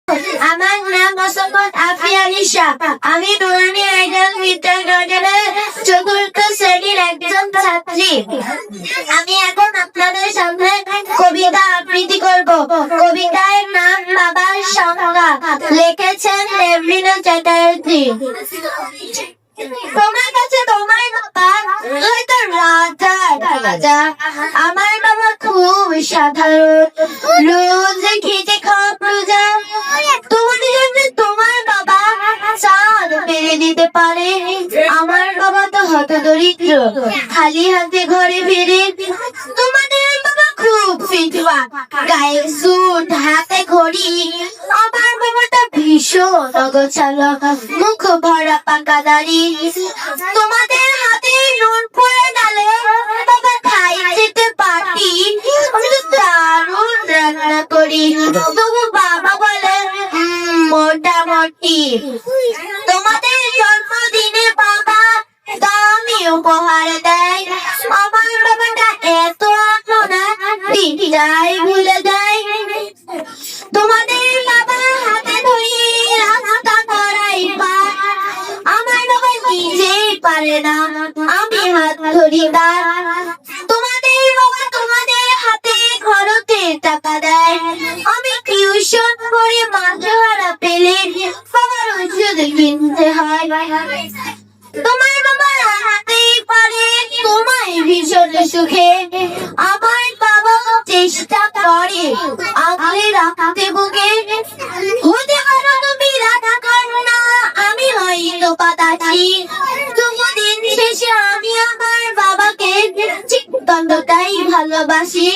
আমার নাম মোসাম্মদ আফিয়া নিশা। আমি নুরানি আইডল বিদ্যালয়ের চতুর্থ শ্রেণীর একজন ছাত্রী। আমি এখন আপনাদের সামনে কবিতা আবৃত্তি করব। কবিতার নাম বাবার সংজ্ঞা, লিখেছেন রেবরিনা চ্যাটার্জি। তোমার কাছে তোমার বাবা হয়তো রাজা। আমার বাবা খুব সাধারণ, রোজ খেতে খাওয়া প্রজা। তোমাদের জন্য তোমার বাবা চাঁদ পেরে দিতে পারে, আমার বাবা তো হতদরিদ্র, খালি হাতে ঘরে ফিরে। তোমাদের বাবা খুব ফিটওয়া, গায়ে স্যুট হাতে ঘড়ি। আমার বাবাটা ভীষণ অগোছালো, মুখ ভরা পাকা দাড়ি। তোমাদের হাতে নুন পড়ে গেলে বাবা খাই যেতে পারি। আমি তো দারুণ রান্না করি, তবু বাবা বলে মোটামুটি। তোমাদের জন্মদিনে বাবা দামি উপহার দেয়, আমার বাবাটা এত আপনা দিনটাই ভুলে যায়। তোমাদের বাবা হাতে ধরিয়ে রাস্তা করাই পায়, আমার বাবা নিজেই পারে না, আমি হাত ধরি তার। তোমাদের বাবা তোমাদের হাতে খরচে টাকা দেয়, আমি টিউশন করে মাঝহারা পেলে বাবার ওষুধ কিনতে হয়। তোমার বাবা হাতেই পারে তোমায় ভীষণ সুখে, আমার বাবা চেষ্টা করে আগলে রাখতে বুকে। হতে পারো তুমি রাধা কন্যা, আমি হয়তো পাতাছি, তবু দিন শেষে আমি আমার বাবাকে ঠিক ততটাই ভালোবাসি।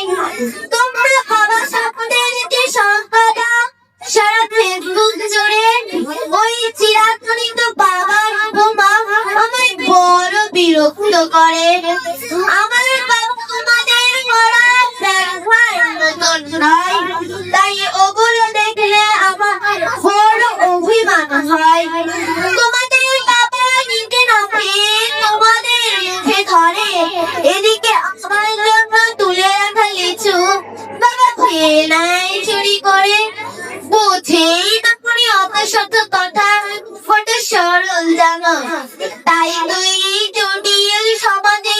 তোমরা বাবা শব্দের যে সংখ্যাটা সারা ফেসবুক জুড়ে, ওই চিরাচরিত বাবার উপমা আমায় বড় বিরক্ত করে। আমার বাবা তোমাদের গড়া দেখার মতন নয়, তাই ওগুলো দেখলে আমার বড় অভিমান হয়। তোমাদের বাবা নিজে নামে তোমাদের মুখে ধরে, এদিকে আমার জন্য তুলে রাখা লিচু বাবা খেয়ে নেয় চুরি করে। বুঝেই না করি অপশত কথা, কত সরল জানো, তাই তুই জটিল সমাজে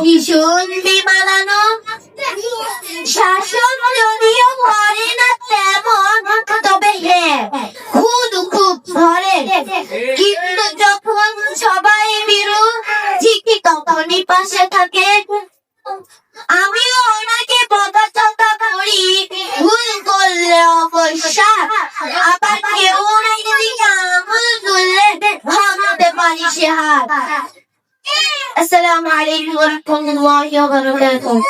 ভীষণ বেমানানো। শাসন যদিও করে না তেমন, তবে হ্যাঁ খুব ধরে। কিন্তু যখন সবাই বিরু ঠিকই তখনই পাশে থাকে। আমিও ওনাকে বকাঝকা করি, ভুল করলে অবশ্যা, আবার কেউ ওনাকে দিকে আঙুল তুললে ভাঙতে পারি সে হাত। আসসালামু আলাইকুম ওয়া রাহমাতুল্লাহি ওয়া বারাকাতুহু।